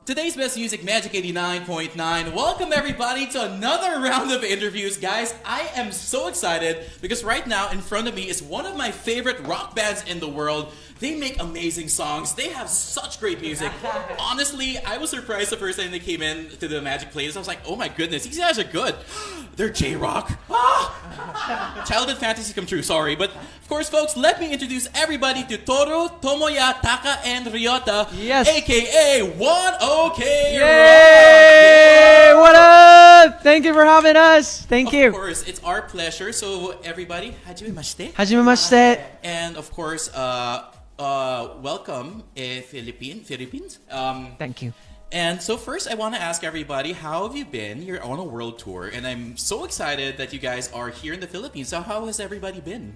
Today's Best Music, Magic 89.9. Welcome everybody to another round of interviews. Guys, I am so excited because right now in front of me is one of my favorite rock bands in the world. They make amazing songs. They have such great music. Honestly, I was surprised the first time they came in to the Magic Playlist. I was like, oh my goodness, these guys are good. They're J-Rock. Ah! Childhood fantasy come true, sorry. But of course, folks, let me introduce everybody to Toru, Tomoya, Taka, and Ryota. Yes. AKA 1OK Yay! What up? Thank you for having us. Thank you. Of course, it's our pleasure. So everybody, hajimemashite. Hajimemashite. And of course, welcome, Philippines. Thank you. And so first, I want to ask everybody, how have you been? You're on a world tour, and I'm so excited that you guys are here in the Philippines. So how has everybody been?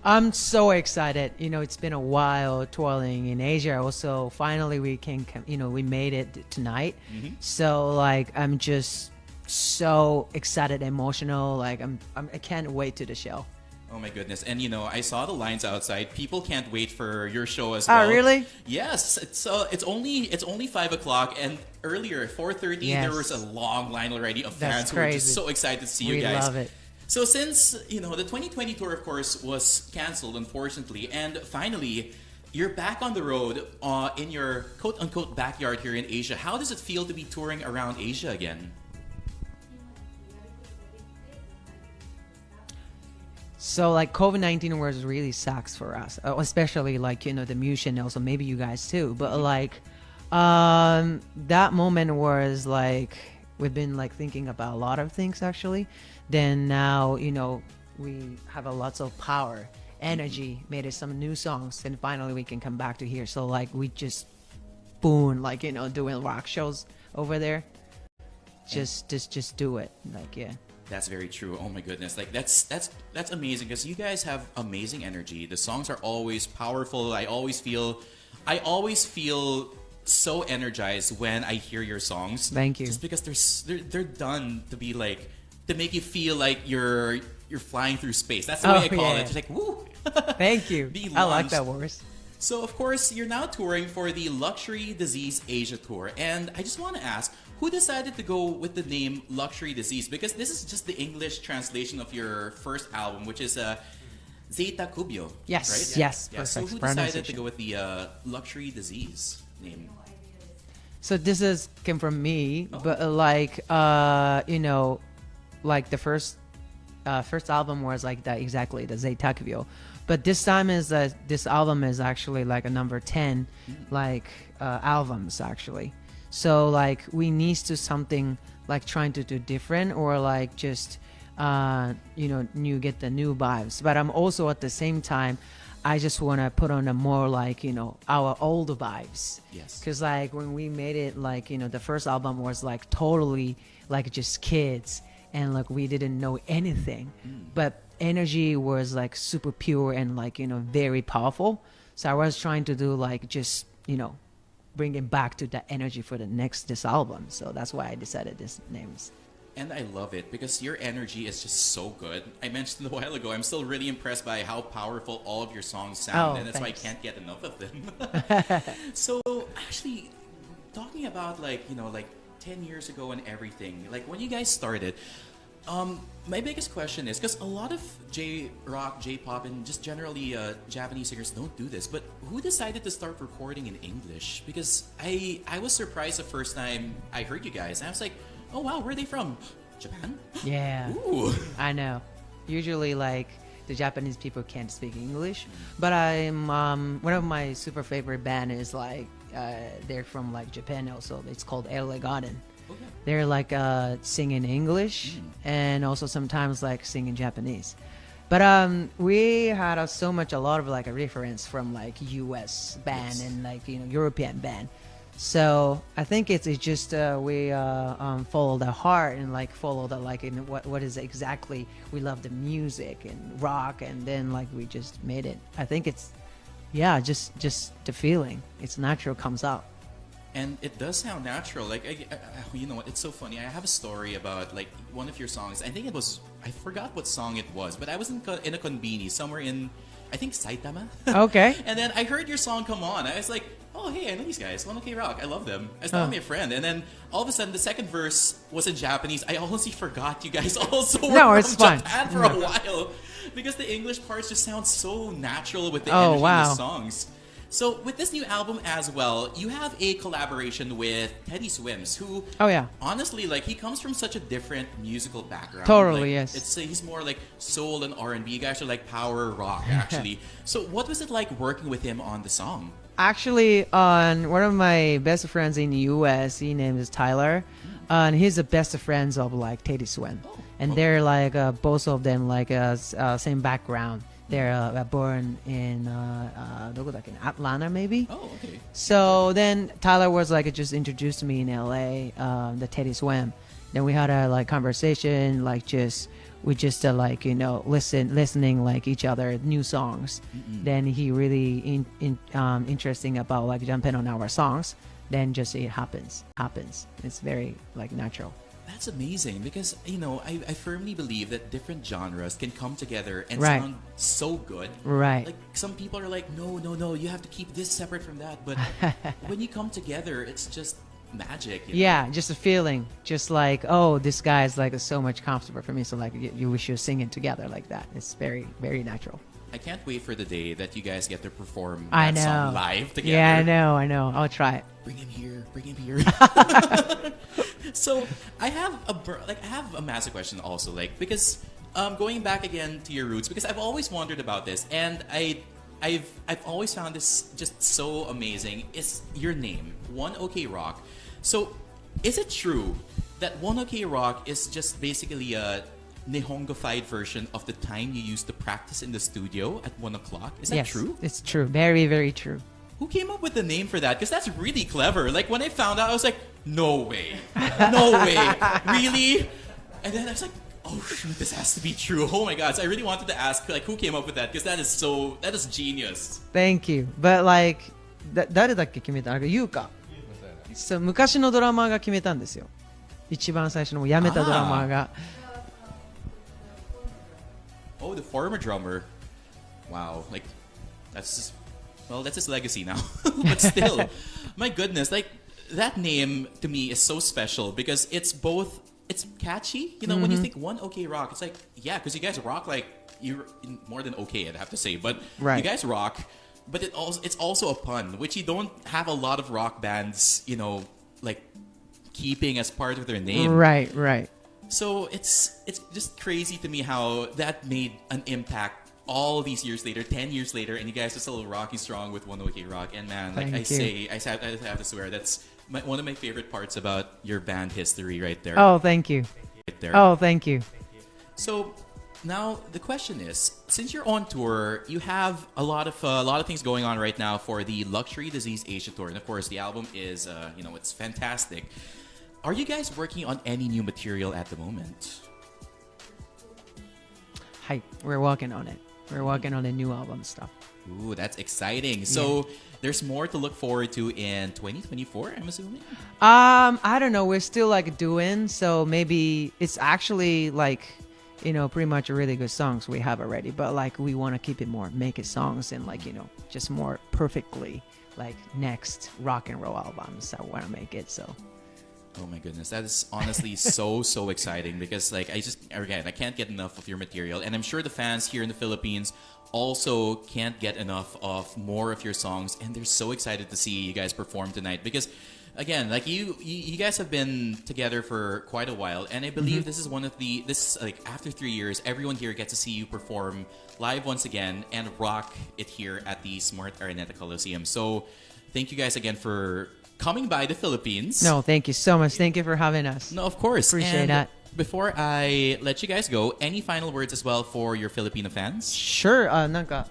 I'm so excited. You know, it's been a while touring in Asia. Also, finally we can, we made it tonight. So like, I'm just so excited, emotional. Like I can't wait to the show. Oh my goodness. And you know, I saw the lines outside. People can't wait for your show as well. Oh, really? Yes. It's only 5 o'clock, and earlier 4:30 Yes. there was a long line already of That's fans who were just crazy. so excited to see you We guys. love it. So since, you know, the 2020 tour of course was canceled unfortunately, and finally you're back on the road in your quote-unquote backyard here in Asia. How does it feel to be touring around Asia again? So like COVID-19 was really sucks for us, especially like, the musician, also maybe you guys too. But like, that moment was like, we've been like thinking about a lot of things actually. Then now, we have a lots of power, energy, made it some new songs, and finally we can come back to here. So like we just boom, like, doing rock shows over there. Just do it. Like, yeah. That's very true. Oh my goodness. Like that's amazing because you guys have amazing energy. The songs are always powerful. I always feel so energized when I hear your songs. Thank you. Just because they're done to be like to make you feel like you're flying through space. That's the way I call it. Just like woo. Thank you. Be I like launched. that words. So of course you're now touring for the Luxury Disease Asia tour, and I just want to ask, who decided to go with the name Luxury Disease? Because this is just the English translation of your first album, which is Zeta Cubio. Yes, right? yes, Yeah. So perfect who decided to pronunciation. go with the Luxury Disease name? So this came from me, but like like the first album was like that exactly, the Zeta Cubio. But this time this album is actually like a number 10 like albums actually. So like we need to something like trying to do different or like just get the new vibes. But I'm also at the same time I just want to put on a more like our old vibes. Yes. Because like when we made it like the first album was like totally like just kids and like we didn't know anything, but energy was like super pure and like very powerful. So I was trying to do like just bring it back to that energy for this album. So that's why I decided this names. And I love it because your energy is just so good. I mentioned a while ago, I'm still really impressed by how powerful all of your songs sound, and that's thanks. why I can't get enough of them. So actually, talking about like 10 years ago and everything, like when you guys started, my biggest question is, because a lot of J-Rock, J-Pop, and just generally Japanese singers don't do this, but who decided to start recording in English? Because I was surprised the first time I heard you guys. And I was like, oh wow, where are they from? Japan? Yeah. Ooh. I know. Usually like the Japanese people can't speak English, but I'm one of my super favorite band is like they're from like Japan also. It's called LA Garden. Okay. They're like singing English and also sometimes like singing Japanese. But we had a lot of like a reference from like US band and like European band. So I think it's just we follow the heart and like follow the like in what is exactly we love the music and rock, and then like we just made it. I think it's just the feeling. It's natural comes out. And it does sound natural. Like, you know what? It's so funny. I have a story about like one of your songs. I think I forgot what song it was, but I was in a konbini somewhere in, I think Saitama. Okay. And then I heard your song come on. I was like, oh, oh, hey, I know these guys. One OK Rock. I love them. I thought me a friend. And then all of a sudden, the second verse was in Japanese. I honestly forgot you guys also were No, from it's fine. Japan for No. a while. Because the English parts just sound so natural with the Oh, energy in wow. the songs. So with this new album as well, you have a collaboration with Teddy Swims, who Oh, yeah. honestly, like, he comes from such a different musical background. Totally, Like, yes. It's he's more like soul and R&B. You guys are like power rock, actually. So what was it like working with him on the song? Actually, on one of my best friends in the U.S., he name is Tyler, and he's the best friends of like Teddy Swen, and okay. they're like both of them like same background. They're born in どこだっけ? Atlanta maybe. Oh, okay. So then Tyler was like just introduced me in LA, the Teddy Swim. Then we had a like conversation, like we just like listening like each other new songs. Then he really interesting about like jumping on our songs. Then just it happens. It's very like natural. That's amazing because, I firmly believe that different genres can come together and Right. sound so good. Right. Like, some people are like, no, you have to keep this separate from that. But when you come together, it's just magic. Yeah, just a feeling, just like, oh, this guy is like so much comfortable for me. So like we should sing it together like that. It's very, very natural. I can't wait for the day that you guys get to perform I that know. song live together. Yeah, I know. I'll try it. Bring him here. So I have a massive question also, like, because going back again to your roots, because I've always wondered about this, and I've always found this just so amazing. It's your name, One OK Rock. So is it true that One OK Rock is just basically a Nihongofied version of the time you used to practice in the studio at 1 o'clock? Is that Yes, true? it's true. Very, very true. Who came up with the name for that? Because that's really clever. Like, when I found out, I was like, no way. No way. Really? And then I was like, oh, shoot, this has to be true. Oh, my God. So I really wanted to ask, like, who came up with that? Because that is genius. Thank you. But like, 誰だっけ決めたの？ユウか。そう、昔のドラマーが決めたんですよ。一番最初のもう辞めたドラマーが。Oh, the former drummer. Wow. Like, that's his legacy now. But still, my goodness, like, that name to me is so special because it's catchy. When you think One OK Rock, it's like, yeah, because you guys rock like you're more than okay, I'd have to say. But Right. you guys rock, but it's also a pun, which you don't have a lot of rock bands, like keeping as part of their name. Right. So it's just crazy to me how that made an impact all these years later, 10 years later, and you guys are still rocking strong with One OK Rock. And man, like Thank you. I have to swear, that's one of my favorite parts about your band history right there. Oh, thank you. Right there. Oh, thank you. So now the question is, since you're on tour, you have a lot of things going on right now for the Luxury Disease Asia tour, and of course the album is it's fantastic. Are you guys working on any new material at the moment? Hi, we're working on it. We're working on the new album stuff. Ooh, that's exciting. So there's more to look forward to in 2024, I'm assuming? I don't know. We're still like doing, so maybe it's actually like, pretty much really good songs we have already, but like we want to keep it more, make it songs and like, just more perfectly like next rock and roll albums. I want to make it so. Oh my goodness, that is honestly so exciting because like I can't get enough of your material, and I'm sure the fans here in the Philippines also can't get enough of more of your songs, and they're so excited to see you guys perform tonight because again, like you guys have been together for quite a while, and I believe this is like after 3 years, everyone here gets to see you perform live once again and rock it here at the Smart Araneta Coliseum. So thank you guys again for coming by the Philippines. No, thank you so much. Thank you for having us. No, of course. Appreciate and that. Before I let you guys go, any final words as well for your Filipino fans? Sure. なんか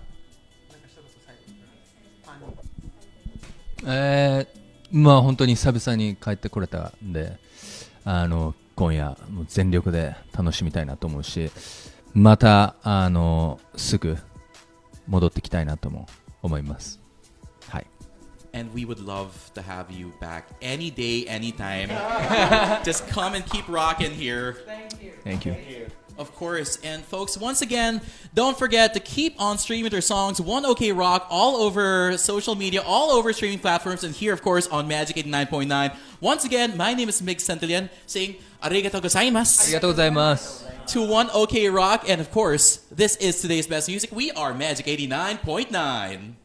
まあ本当に久々に帰ってこれたんで、今夜もう全力で楽しみたいなと思うし、またすぐ戻ってきたいなとも思います。はい。And we would love to have you back any day, anytime. Just come and keep rocking here. Thank you. Thank you. Of course. And folks, once again, don't forget to keep on streaming their songs, One OK Rock, all over social media, all over streaming platforms, and here, of course, on Magic 89.9. Once again, my name is Mig Santillan, saying arigatou あり gozaimasu がとうございます。 to One OK Rock. And of course, this is today's best music. We are Magic 89.9.